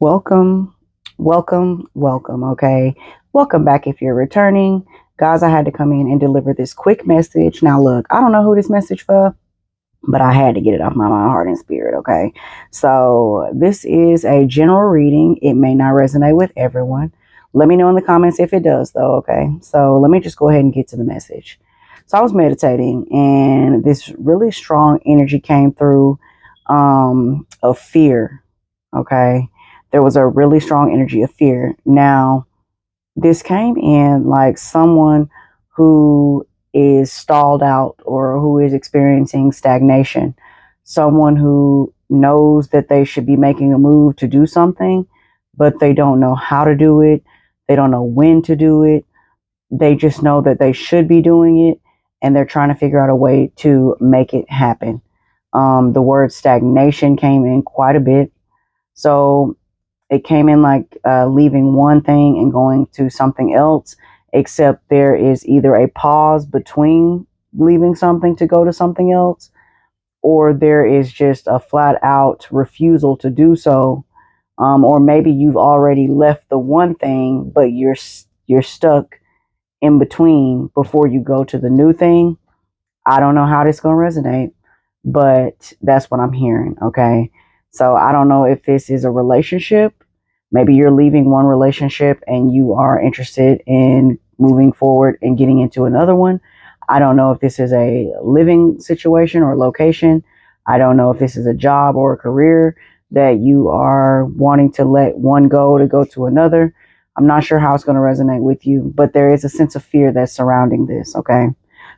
Welcome, welcome. Okay. Welcome back if you're returning. Guys, I had to come in and deliver this quick message. Now, look, I don't know who this message for, but I had to get it off my mind, heart, and spirit. Okay. So, this is a general reading. It may not resonate with everyone. Let me know in the comments if it does, though. Okay. So, let me just go ahead and get to the message. So, I was meditating, and this really strong energy came through of fear. Okay. There was a really strong energy of fear. Now, this came in like someone who is stalled out or who is experiencing stagnation, someone who knows that they should be making a move to do something, but they don't know how to do it. They don't know when to do it. They just know that they should be doing it, and they're trying to figure out a way to make it happen. The word stagnation came in quite a bit. So it came in like leaving one thing and going to something else, except there is either a pause between leaving something to go to something else, or there is just a flat out refusal to do so. Or maybe you've already left the one thing, but you're stuck in between before you go to the new thing. I don't know how this is going to resonate, but that's what I'm hearing. Okay. So I don't know if this is a relationship. Maybe you're leaving one relationship and you are interested in moving forward and getting into another one. I don't know if this is a living situation or location. I don't know if this is a job or a career that you are wanting to let one go to go to another. I'm not sure how it's going to resonate with you, but there is a sense of fear that's surrounding this. Okay.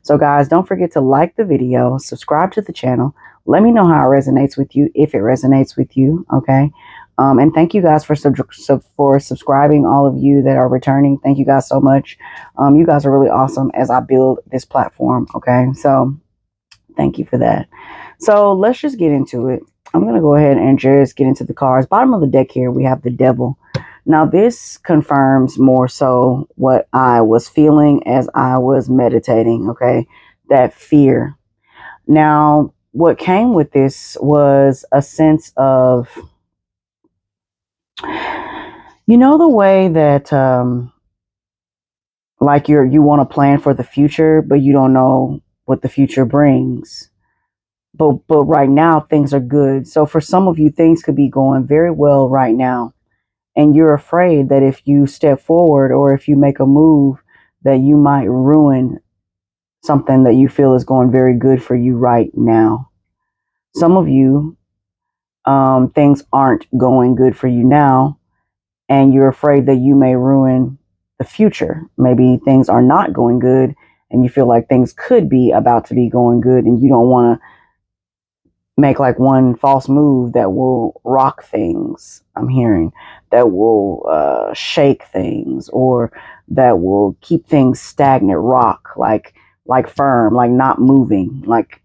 So, guys, don't forget to like the video, subscribe to the channel. Let me know how it resonates with you, if it resonates with you. Okay. And thank you guys for subscribing. All of you that are returning, thank you guys so much. You guys are really awesome as I build this platform. Okay. So, thank you for that. So, let's just get into it. I'm going to go ahead and just get into the cards. Bottom of the deck here, we have the Devil. Now, this confirms more so what I was feeling as I was meditating, okay? That fear. Now, what came with this was a sense of, the way that, like you want to plan for the future, but you don't know what the future brings. But right now, things are good. So for some of you, things could be going very well right now, and you're afraid that if you step forward or if you make a move, that you might ruin something that you feel is going very good for you right now. Some of you, things aren't going good for you now, and you're afraid that you may ruin the future. Maybe things are not going good, and you feel like things could be about to be going good, and you don't want to make like one false move that will rock things. I'm hearing that will shake things, or that will keep things stagnant, rock like firm, like not moving. Like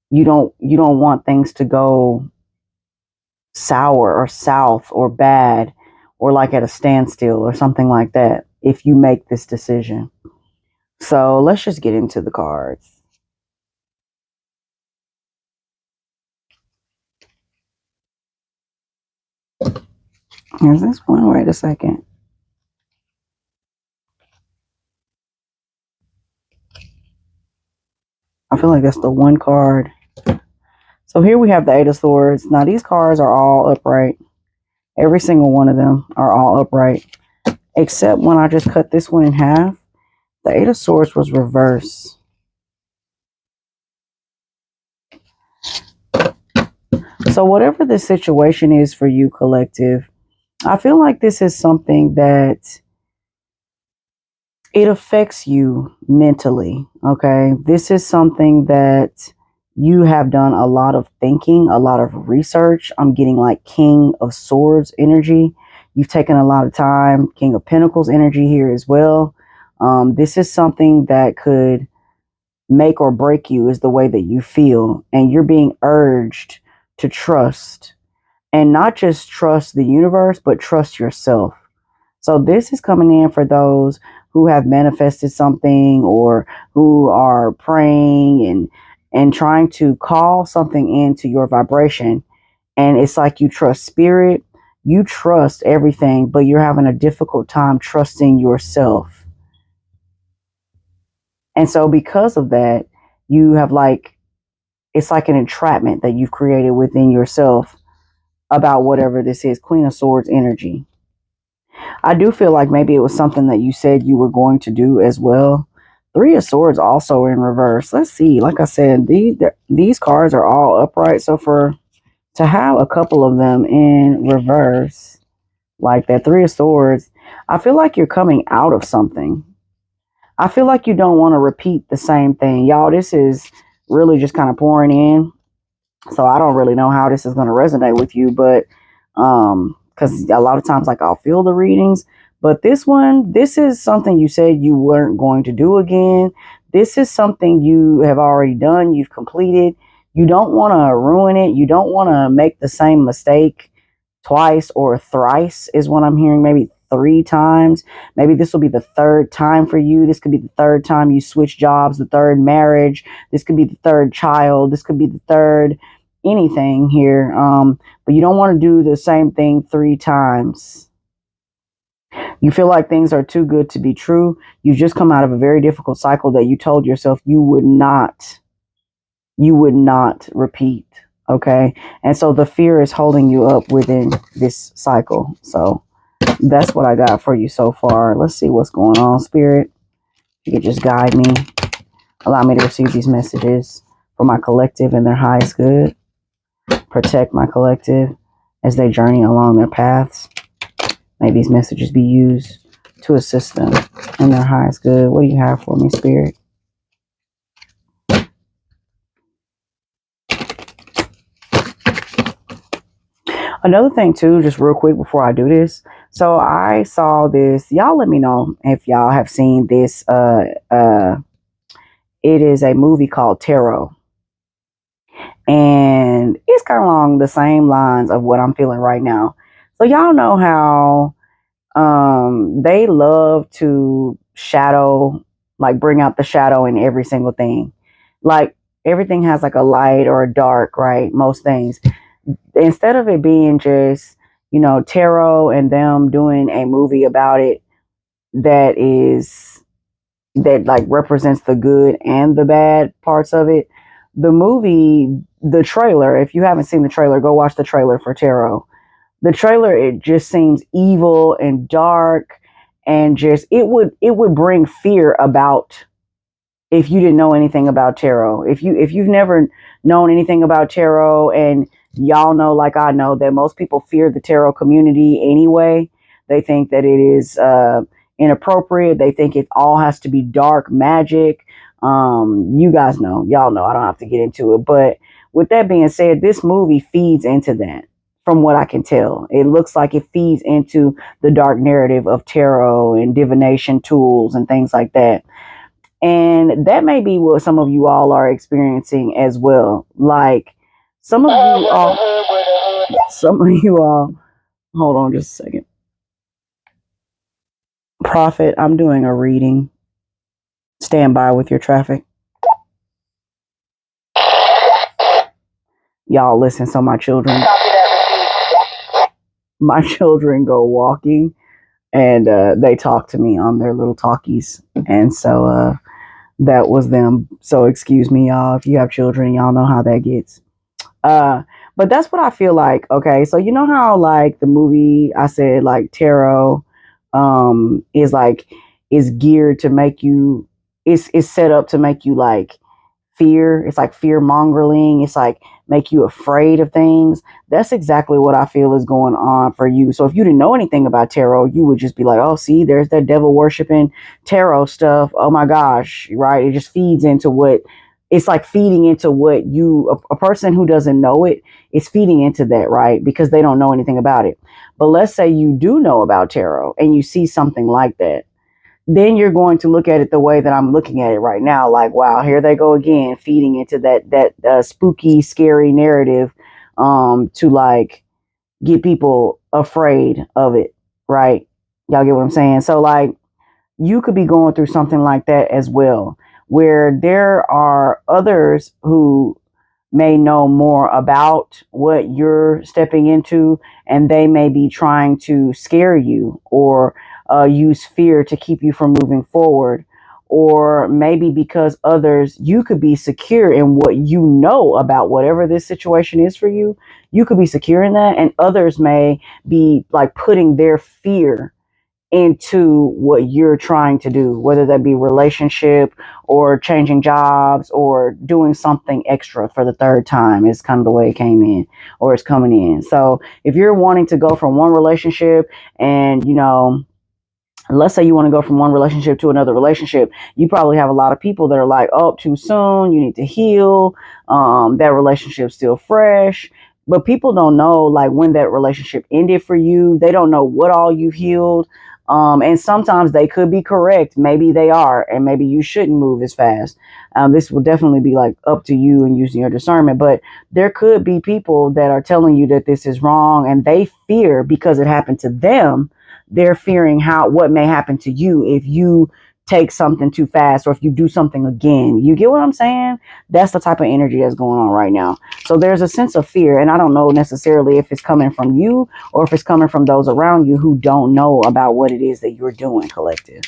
you don't want things to go sour or south or bad, or like at a standstill or something like that if you make this decision. So let's just get into the cards. Here's this one. Wait a second. I feel like that's the one card. So here we have the Eight of Swords. Now these cards are all upright. Every single one of them are all upright. Except when I just cut this one in half, the Eight of Swords was reversed. So whatever the situation is for you, collective, I feel like this is something that it affects you mentally. Okay. This is something that you have done a lot of thinking, a lot of research. I'm getting like King of Swords energy. You've taken a lot of time. King of Pentacles energy here as well. This is something that could make or break you, is the way that you feel. And you're being urged to trust, and not just trust the universe, but trust yourself. So this is coming in for those who have manifested something, or who are praying and trying to call something into your vibration. And it's like you trust spirit, you trust everything, but you're having a difficult time trusting yourself. And so because of that, you have like, it's like an entrapment that you've created within yourself about whatever this is. Queen of Swords energy. I do feel like maybe it was something that you said you were going to do as well. Three of Swords also in reverse. Let's see. Like I said, these cards are all upright. So for to have a couple of them in reverse, like that Three of Swords, I feel like you're coming out of something. I feel like you don't want to repeat the same thing. Y'all, this is really just kind of pouring in. So I don't really know how this is going to resonate with you, but because a lot of times like I'll feel the readings, but this one, this is something you said you weren't going to do again. This is something you have already done, you've completed. You don't want to ruin it. You don't want to make the same mistake twice or thrice is what I'm hearing, maybe three times. Maybe this will be the third time for you. This could be the third time you switch jobs, the third marriage. This could be the third child. This could be the third anything here. But you don't want to do the same thing three times. You feel like things are too good to be true. You just come out of a very difficult cycle that you told yourself you would not repeat. Okay. And so the fear is holding you up within this cycle. So that's what I got for you so far. Let's see what's going on, Spirit. You can just guide me. Allow me to receive these messages for my collective and their highest good. Protect my collective as they journey along their paths. May these messages be used to assist them in their highest good. What do you have for me, Spirit? Another thing too, just real quick before I do this. So I saw this. Y'all let me know if y'all have seen this. It is a movie called Tarot. And it's kind of along the same lines of what I'm feeling right now. So y'all know how they love to shadow, like bring out the shadow in every single thing. Like everything has like a light or a dark, right? Most things. Instead of it being just, tarot and them doing a movie about it that like represents the good and the bad parts of it. The movie, the trailer, if you haven't seen the trailer, go watch the trailer for Tarot. The trailer, it just seems evil and dark, and just it would bring fear about if you didn't know anything about tarot. If you've never known anything about tarot, and y'all know like I know that most people fear the tarot community anyway. They think that it is inappropriate. They think it all has to be dark magic. You guys know, y'all know, I don't have to get into it. But with that being said, this movie feeds into that. From what I can tell, it looks like it feeds into the dark narrative of tarot and divination tools and things like that. And that may be what some of you all are experiencing as well. Like some of you all, hold on just a second. Prophet, I'm doing a reading. Stand by with your traffic. Y'all listen, so my children go walking and they talk to me on their little talkies. And so that was them. So excuse me, y'all. If you have children, y'all know how that gets. But that's what I feel like. Okay, so you know how like the movie I said like tarot is like is geared to make you is set up to make you like fear. It's like fear mongering. It's like make you afraid of things. That's exactly what I feel is going on for you. So if you didn't know anything about tarot, you would just be like, oh, see, there's that devil worshiping tarot stuff. Oh my gosh, right? It just feeds into what it's like feeding into what a person who doesn't know it is feeding into that, right? Because they don't know anything about it. But let's say you do know about tarot and you see something like that, then you're going to look at it the way that I'm looking at it right now. Like, wow, here they go again, feeding into that spooky, scary narrative, to like get people afraid of it, right? Y'all get what I'm saying? So like, you could be going through something like that as well, where there are others who may know more about what you're stepping into, and they may be trying to scare you or use fear to keep you from moving forward. Or maybe because others, you could be secure in what you know about whatever this situation is for you. You could be secure in that, and others may be like putting their fear into what you're trying to do, whether that be relationship or changing jobs or doing something extra for the third time is kind of the way it came in or it's coming in. So if you're wanting to go from one relationship and, let's say you want to go from one relationship to another relationship, you probably have a lot of people that are like, oh, too soon, you need to heal, that relationship's still fresh. But people don't know like when that relationship ended for you. They don't know what all you've healed. And sometimes they could be correct, maybe they are, and maybe you shouldn't move as fast. This will definitely be like up to you and using your discernment. But there could be people that are telling you that this is wrong, and they fear because it happened to them. They're fearing what may happen to you if you take something too fast or if you do something again. You get what I'm saying? That's the type of energy that's going on right now. So there's a sense of fear, and I don't know necessarily if it's coming from you or if it's coming from those around you who don't know about what it is that you're doing, collective.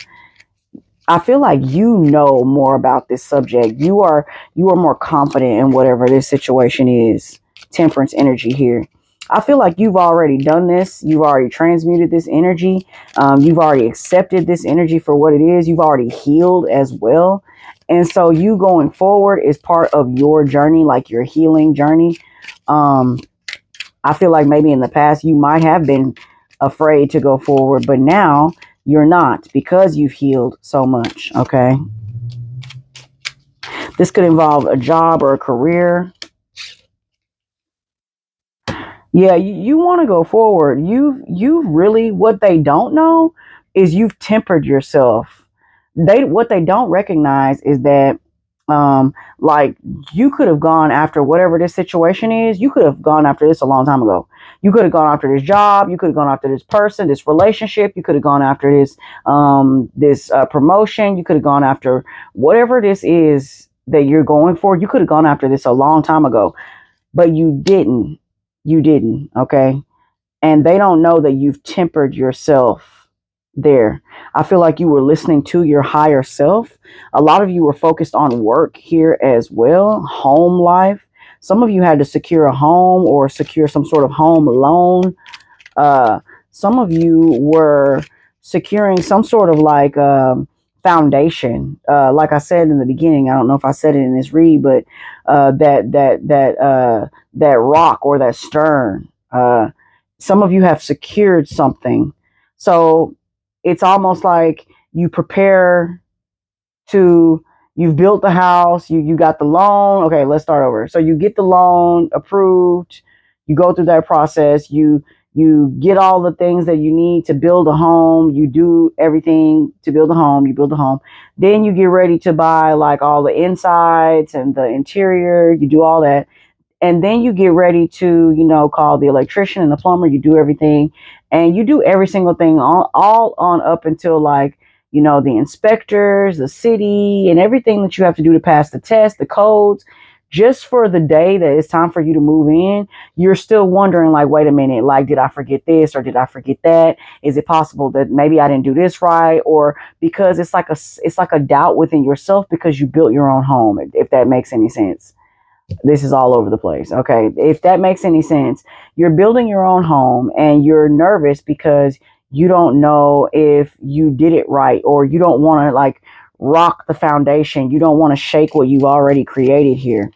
I feel like you know more about this subject. You are more confident in whatever this situation is. Temperance energy here. I feel like you've already done this. You've already transmuted this energy. You've already accepted this energy for what it is. You've already healed as well. And so you going forward is part of your journey, like your healing journey. Um, I feel like maybe in the past you might have been afraid to go forward, but now you're not because you've healed so much. Okay. This could involve a job or a career. Yeah, you want to go forward. You really, what they don't know is you've tempered yourself. What they don't recognize is that like you could have gone after whatever this situation is. You could have gone after this a long time ago. You could have gone after this job. You could have gone after this person, this relationship. You could have gone after this promotion. You could have gone after whatever this is that you're going for. You could have gone after this a long time ago, but you didn't. You didn't. Okay. And they don't know that you've tempered yourself there. I feel like you were listening to your higher self. A lot of you were focused on work here as well, home life. Some of you had to secure a home or secure some sort of home loan. uh, some of you were securing some sort of like foundation. Like I said in the beginning, I don't know if I said it in this read, but that rock or that stern. Some of you have secured something, so it's almost like you prepare to you've built the house, you got the loan. Okay, let's start over. So you get the loan approved, you go through that process, you get all the things that you need to build a home, you do everything to build a home, you build a home. Then you get ready to buy like all the insides and the interior, you do all that. And then you get ready to, call the electrician and the plumber. You do everything, and you do every single thing all on up until like, the inspectors, the city, and everything that you have to do to pass the test, the codes. Just for the day that it's time for you to move in, you're still wondering, like, wait a minute, like, did I forget this or did I forget that? Is it possible that maybe I didn't do this right? Or because it's like a doubt within yourself because you built your own home, if that makes any sense. This is all over the place. Okay. If that makes any sense, you're building your own home and you're nervous because you don't know if you did it right, or you don't want to like rock the foundation. You don't want to shake what you've already created here.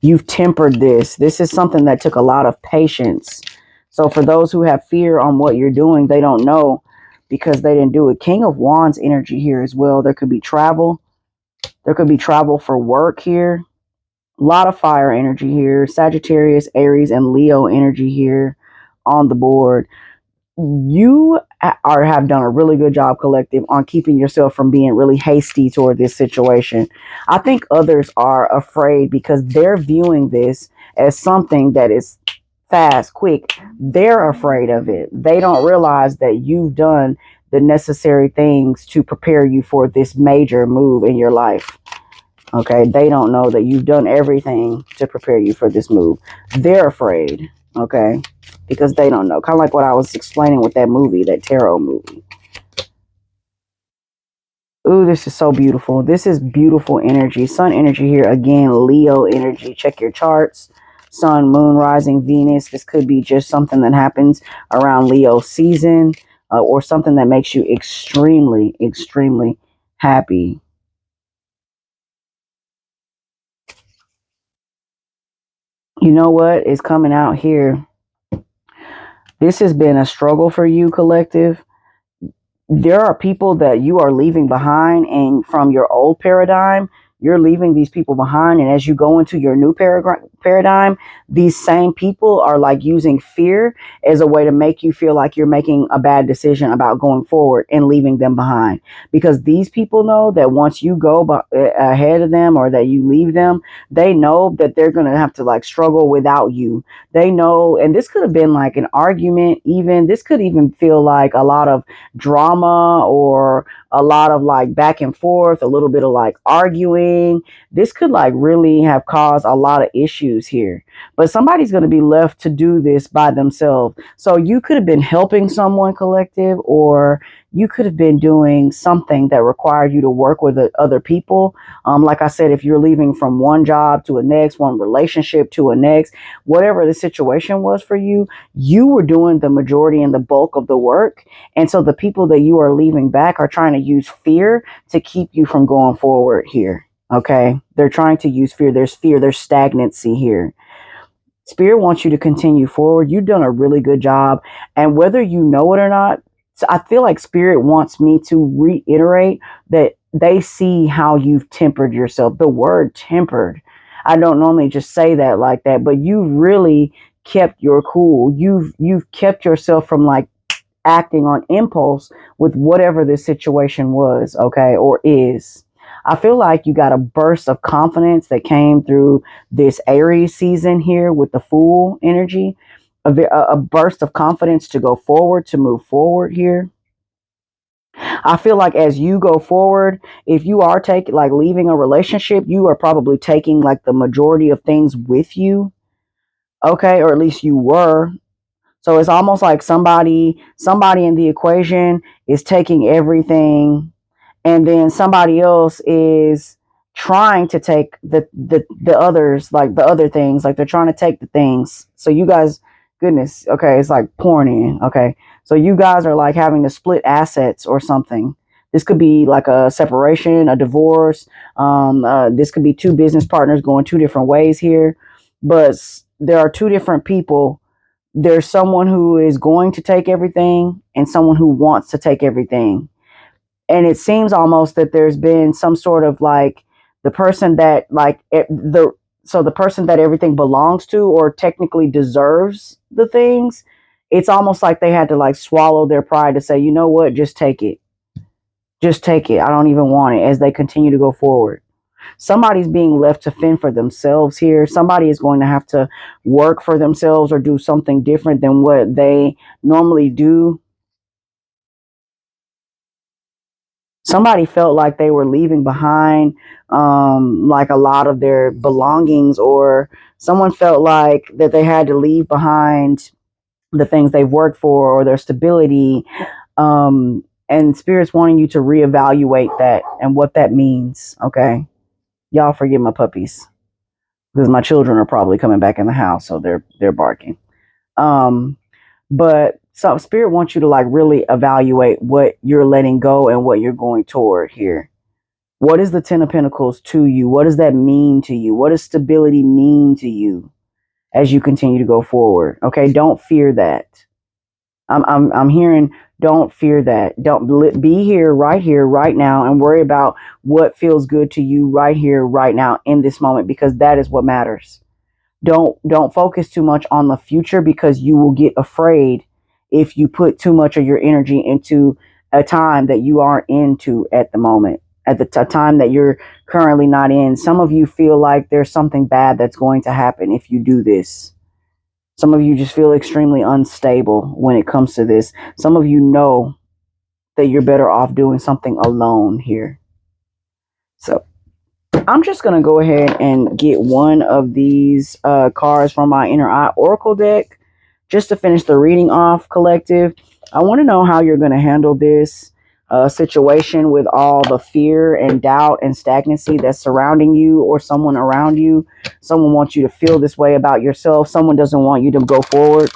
You've tempered this. This is something that took a lot of patience. So for those who have fear on what you're doing, they don't know because they didn't do it. King of Wands energy here as well. There could be travel. There could be travel for work here. A lot of fire energy here. Sagittarius, Aries, and Leo energy here on the board. You have done a really good job, collective, on keeping yourself from being really hasty toward this situation. I think others are afraid because they're viewing this as something that is fast, quick. They're afraid of it. They don't realize that you've done the necessary things to prepare you for this major move in your life. Okay, they don't know that you've done everything to prepare you for this move. They're afraid, okay, because they don't know. Kind of like what I was explaining with that movie, that tarot movie. Ooh, this is so beautiful. This is beautiful energy. Sun energy here again. Leo energy. Check your charts. Sun, moon, rising, Venus. This could be just something that happens around Leo season, or something that makes you extremely, extremely happy. You know what is coming out here? This has been a struggle for you, collective. There are people that you are leaving behind, and from your old paradigm you're leaving these people behind, and as you go into your new paradigm, these same people are like using fear as a way to make you feel like you're making a bad decision about going forward and leaving them behind, because these people know that once you go ahead of them, or that you leave them, they know that they're going to have to like struggle without you. They know, and this could have been like an argument, even this could even feel like a lot of drama, or a lot of like back and forth, a little bit of like arguing. This could like really have caused a lot of issues here. But somebody's going to be left to do this by themselves. So you could have been helping someone, collective, or you could have been doing something that required you to work with other people. Like I said, if you're leaving from one job to a next, one relationship to a next, whatever the situation was for you, you were doing the majority and the bulk of the work. And so the people that you are leaving back are trying to use fear to keep you from going forward here. Okay. They're trying to use fear. There's fear. There's stagnancy here. Spirit wants you to continue forward. You've done a really good job. And whether you know it or not, so I feel like Spirit wants me to reiterate that they see how you've tempered yourself. The word tempered. I don't normally just say that like that, but you really kept your cool. You've kept yourself from like acting on impulse with whatever the situation was, okay, or is. I feel like you got a burst of confidence that came through this Aries season here with the Fool energy, a burst of confidence to go forward, to move forward here. I feel like as you go forward, if you are taking like leaving a relationship, you are probably taking like the majority of things with you, okay, or at least you were. So it's almost like somebody in the equation is taking everything, and then somebody else is trying to take the others, like the other things, like they're trying to take the things. So you guys, goodness, okay, it's like pouring in. Okay. So you guys are like having to split assets or something. This could be like a separation, a divorce. This could be two business partners going two different ways here, but there are two different people. There's someone who is going to take everything and someone who wants to take everything. And it seems almost that there's been some sort of like the person that like the person that everything belongs to, or technically deserves the things, it's almost like they had to like swallow their pride to say, you know what, just take it. Just take it. I don't even want it, as they continue to go forward. Somebody's being left to fend for themselves here. Somebody is going to have to work for themselves or do something different than what they normally do. Somebody felt like they were leaving behind like a lot of their belongings, or someone felt like that they had to leave behind the things they've worked for, or their stability. And Spirit's wanting you to reevaluate that and what that means. Okay. Y'all forgive my puppies, because my children are probably coming back in the house, so they're barking. Um, but so Spirit wants you to like really evaluate what you're letting go and what you're going toward here. What is the Ten of Pentacles to you? What does that mean to you? What does stability mean to you as you continue to go forward? Okay, don't fear that. I'm hearing, don't fear that. Don't be here, right now, and worry about what feels good to you right here, right now, in this moment, because that is what matters. Don't focus too much on the future, because you will get afraid if you put too much of your energy into a time that you aren't into at the moment, at the time that you're currently not in. Some of you feel like there's something bad that's going to happen if you do this. Some of you just feel extremely unstable when it comes to this. Some of you know that you're better off doing something alone here. So I'm just going to go ahead and get one of these cards from my Inner Eye Oracle deck just to finish the reading off, collective. I want to know how you're going to handle this situation with all the fear and doubt and stagnancy that's surrounding you or someone around you. Someone wants you to feel this way about yourself. Someone doesn't want you to go forward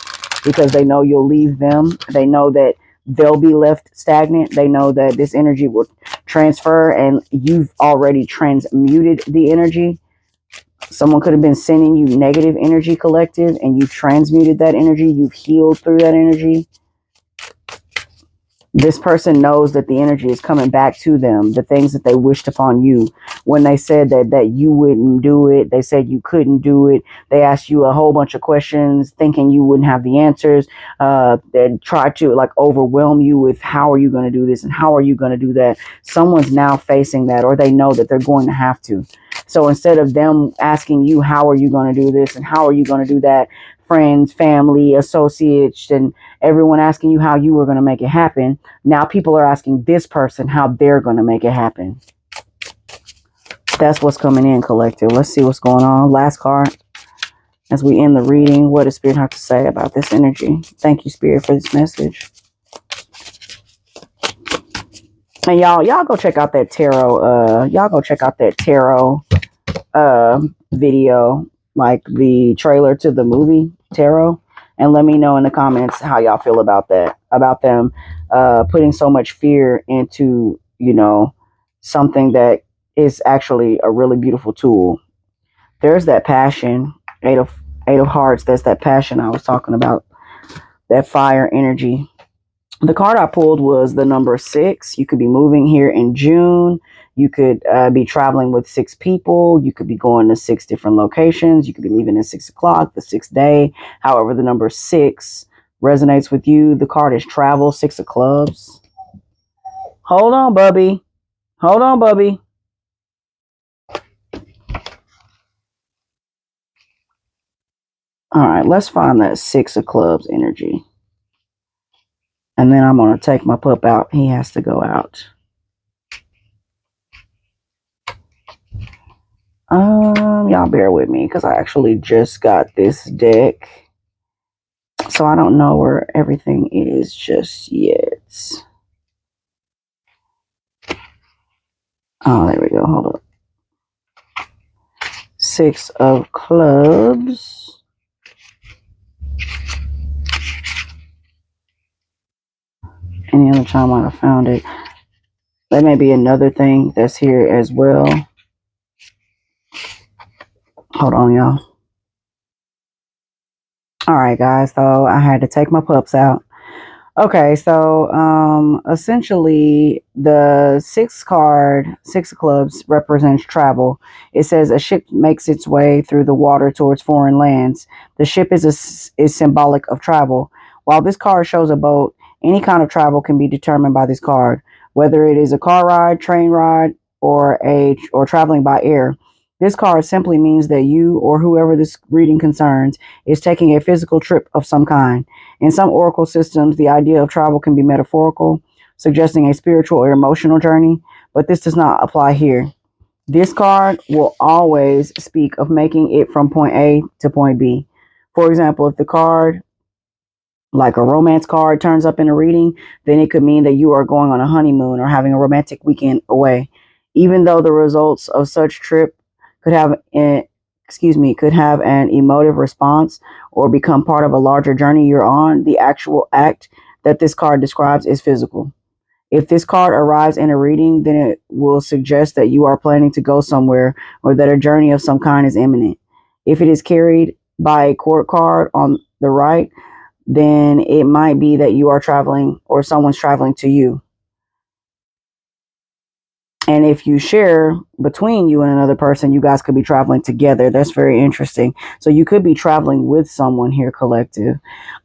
because they know you'll leave them. They know that they'll be left stagnant. They know that this energy will transfer and you've already transmuted the energy. Someone could have been sending you negative energy, collective, and you've transmuted that energy. You've healed through that energy. This person knows that the energy is coming back to them, the things that they wished upon you. When they said that you wouldn't do it, they said you couldn't do it. They asked you a whole bunch of questions thinking you wouldn't have the answers. They tried to like overwhelm you with how are you going to do this and how are you going to do that. Someone's now facing that, or they know that they're going to have to. So instead of them asking you, how are you going to do this and how are you going to do that, friends, family, associates, and everyone asking you how you were going to make it happen, now people are asking this person how they're going to make it happen. That's what's coming in, collective. Let's see what's going on. Last card as we end the reading. What does Spirit have to say about this energy? Thank you, Spirit, for this message. And y'all go check out that tarot. Y'all go check out that tarot video, like the trailer to the movie Tarot, and let me know in the comments how y'all feel about that, about them putting so much fear into, you know, something that is actually a really beautiful tool. There's that passion. Eight of Hearts. That's that passion I was talking about, that fire energy. The card I pulled was the number 6. You could be moving here in June. You could be traveling with 6 people. You could be going to 6 different locations. You could be leaving at 6 o'clock, the 6th day. However, the number 6 resonates with you. The card is travel, 6 of clubs. Hold on, Bubby. Hold on, Bubby. All right, let's find that 6 of clubs energy. And then I'm going to take my pup out. He has to go out. Y'all bear with me because I actually just got this deck. So I don't know where everything is just yet. Oh, there we go. Hold up. 6 of clubs. Any other time I have found it. That may be another thing that's here as well. Hold on, y'all. All right, guys. So I had to take my pups out. Okay, so essentially the 6th card, 6 of clubs, represents travel. It says a ship makes its way through the water towards foreign lands. The ship is symbolic of travel. While this card shows a boat, any kind of travel can be determined by this card, whether it is a car ride, train ride, or traveling by air. This card simply means that you or whoever this reading concerns is taking a physical trip of some kind. In some oracle systems, the idea of travel can be metaphorical, suggesting a spiritual or emotional journey, but this does not apply here. This card will always speak of making it from point A to point B. For example, if the card, like a romance card, turns up in a reading, then it could mean that you are going on a honeymoon or having a romantic weekend away. Even though the results of such trip could have an emotive response or become part of a larger journey you're on, the actual act that this card describes is physical. If this card arrives in a reading, then it will suggest that you are planning to go somewhere or that a journey of some kind is imminent. If it is carried by a court card on the right, then it might be that you are traveling or someone's traveling to you. And if you share between you and another person, you guys could be traveling together. That's very interesting. So you could be traveling with someone here, collective.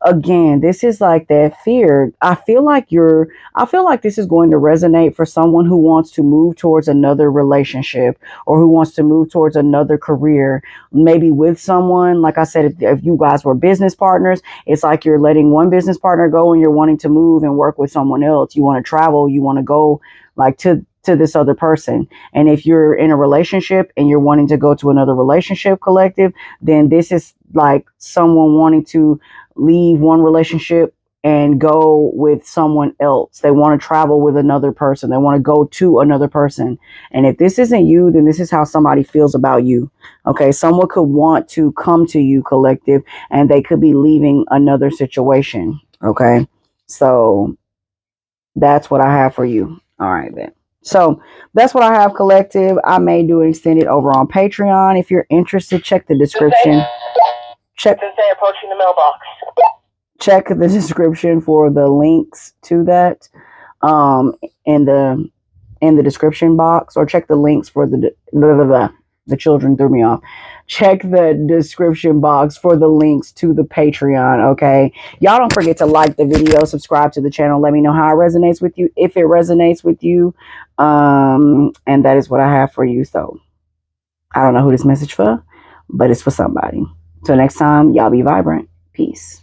Again, this is like that fear. I feel like this is going to resonate for someone who wants to move towards another relationship or who wants to move towards another career, maybe with someone. Like I said, if you guys were business partners, it's like you're letting one business partner go and you're wanting to move and work with someone else. You want to travel, you want to go like to to this other person. And if you're in a relationship and you're wanting to go to another relationship collective, then this is like someone wanting to leave one relationship and go with someone else. They want to travel with another person. They want to go to another person. And if this isn't you, then this is how somebody feels about you. Okay. Someone could want to come to you, collective, and they could be leaving another situation. Okay. So that's what I have for you. All right, then. So that's what I have, collective. I may do it extended over on Patreon. If you're interested, check the description. Check approaching the mailbox. Check the description for the links to that in the description box, or check the links for the children threw me off. Check the description box for the links to the Patreon. Okay, y'all don't forget to like the video, subscribe to the channel, let me know how it resonates with you, if it resonates with you. And that is what I have for you. So I don't know who this message for, but it's for somebody. Till next time, y'all be vibrant. Peace.